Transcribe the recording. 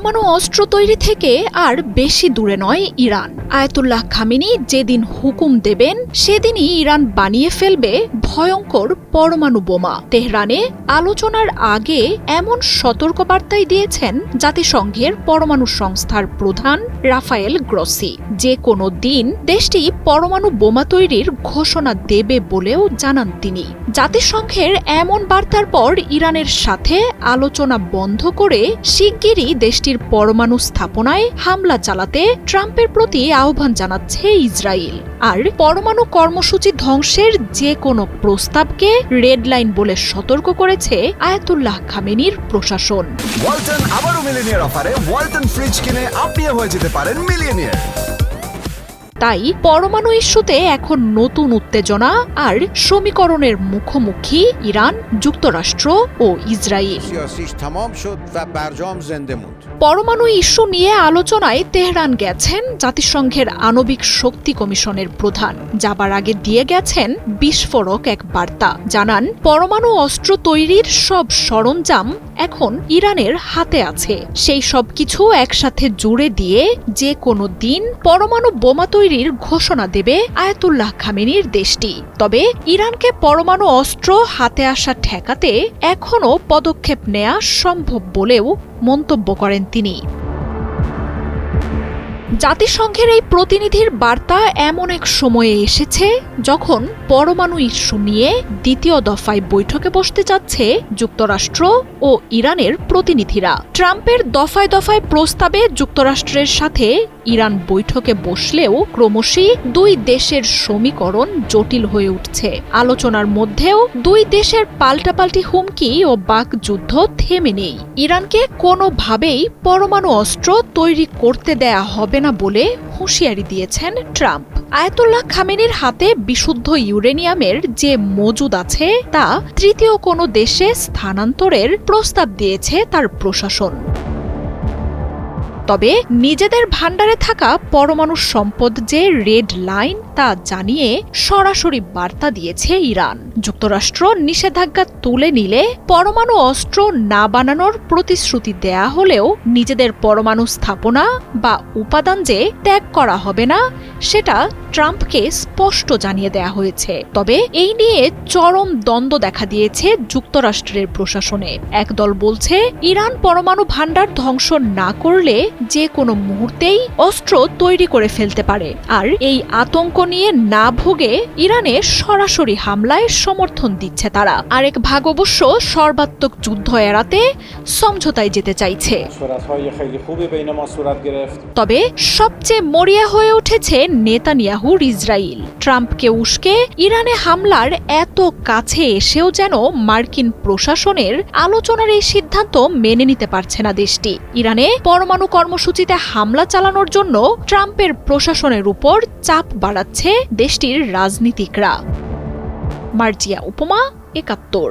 পরমাণু অস্ত্র তৈরি থেকে আর বেশি দূরে নয় ইরান। আয়াতুল্লাহ খামেনি যেদিন হুকুম দেবেন সেদিনই ইরান বানিয়ে ফেলবে ভয়ঙ্কর পরমাণু বোমা। তেহরানে আলোচনার আগে এমন সতর্কবার্তাই দিয়েছেন জাতিসংঘের পরমাণু সংস্থার প্রধান রাফায়েল গ্রসি। যে কোনো দিন দেশটি পরমাণু বোমা তৈরির ঘোষণা দেবে বলেও জানান তিনি। জাতিসংঘের এমন বার্তার পর ইরানের সাথে আলোচনা বন্ধ করে শিগগিরই দেশটির পরমাণু স্থাপনায় হামলা চালাতে ট্রাম্পের প্রতি আহ্বান জানাচ্ছে ইসরায়েল। আর পরমাণু কর্মসূচি ধ্বংসের যে কোনো প্রস্তাবকে রেড লাইন বলে সতর্ক করেছে আয়াতুল্লাহ খামেনির প্রশাসন। ওয়ালটন আবারও মিলিয়নিয়ার অফারে ওয়ালটন ফ্রিজ কিনে আপনিও হয়ে যেতে পারেন মিলিয়নিয়ার। তাই পরমাণু ইস্যুতে এখন নতুন উত্তেজনা আর সমীকরণের মুখোমুখি ইরান, যুক্তরাষ্ট্র ও ইসরায়েল। পরমাণু ইস্যু নিয়ে আলোচনায় তেহরান গেছেন জাতিসংঘের আণবিক শক্তি কমিশনের প্রধান। যাবার আগে দিয়ে গেছেন বিস্ফোরক এক বার্তা। জানান, পরমাণু অস্ত্র তৈরির সব সরঞ্জাম এখন ইরানের হাতে আছে। সেই সব কিছু একসাথে জুড়ে দিয়ে যে কোনো দিন পরমাণু বোমা তৈরির ঘোষণা দেবে আয়াতুল্লাহ খামেনির দেশটি। তবে ইরানকে পরমাণু অস্ত্র হাতে আসা ঠেকাতে এখনও পদক্ষেপ নেওয়া সম্ভব বলেও মন্তব্য করেন তিনি। জাতিসংঘের এই প্রতিনিধির বার্তা এমন এক সময়ে এসেছে যখন পরমাণু ইস্যু নিয়ে দ্বিতীয় দফায় বৈঠকে বসতে যাচ্ছে যুক্তরাষ্ট্র ও ইরানের প্রতিনিধিরা। ট্রাম্পের দফায় দফায় প্রস্তাবে যুক্তরাষ্ট্রের সাথে ইরান বৈঠকে বসলেও ক্রমশই দুই দেশের সমীকরণ জটিল হয়ে উঠছে। আলোচনার মধ্যেও দুই দেশের পাল্টাপাল্টি হুমকি ও বাকযুদ্ধ থেমে নেই। ইরানকে কোনোভাবেই পরমাণু অস্ত্র তৈরি করতে দেয়া হবে না বলে হুঁশিয়ারি দিয়েছেন ট্রাম্প। আয়াতুল্লাহ খামেনির হাতে বিশুদ্ধ ইউরেনিয়ামের যে মজুদ আছে তা তৃতীয় কোনো দেশে স্থানান্তরের প্রস্তাব দিয়েছে তার প্রশাসন। তবে নিজেদের ভাণ্ডারে থাকা পরমাণু সম্পদ যে রেড লাইন তা জানিয়ে সরাসরি বার্তা দিয়েছে ইরান। যুক্তরাষ্ট্র নিষেধাজ্ঞা তুলে নিলে পরমাণু অস্ত্র না বানানোর প্রতিশ্রুতি দেয়া হলেও নিজেদের পরমাণু স্থাপনা বা উপাদান যে ত্যাগ করা হবে না সেটা ট্রাম্পকে স্পষ্ট জানিয়ে দেয়া হয়েছে। তবে এই নিয়ে চরম দ্বন্দ্ব দেখা দিয়েছে যুক্তরাষ্ট্রের প্রশাসনে। একদল বলছে ইরান পরমাণু ভাণ্ডার ধ্বংস না করলে যে কোনো মুহূর্তেই অস্ত্র তৈরি করে ফেলতে পারে, আর এই আতঙ্ক নিয়ে না ভুগে ইরানে সরাসরি হামলায় সমর্থন দিচ্ছে তারা। আরেক ভাগ অবশ্য সর্বাত্মক যুদ্ধ এড়াতে সমঝোতায় যেতে চাইছে। তবে সবচেয়ে মরিয়া হয়ে উঠেছে নেতানিয়াহুর ইসরায়েল। ট্রাম্পকে উস্কে ইরানে হামলার এত কাছে এসেও যেন মার্কিন প্রশাসনের আলোচনার এই সিদ্ধান্ত মেনে নিতে পারছে না দেশটি। ইরানে পরমাণু কর্মসূচিতে হামলা চালানোর জন্য ট্রাম্পের প্রশাসনের উপর চাপ বাড়াচ্ছে দেশটির রাজনীতিকরা। মার্জিয়া উপমা, ৭১।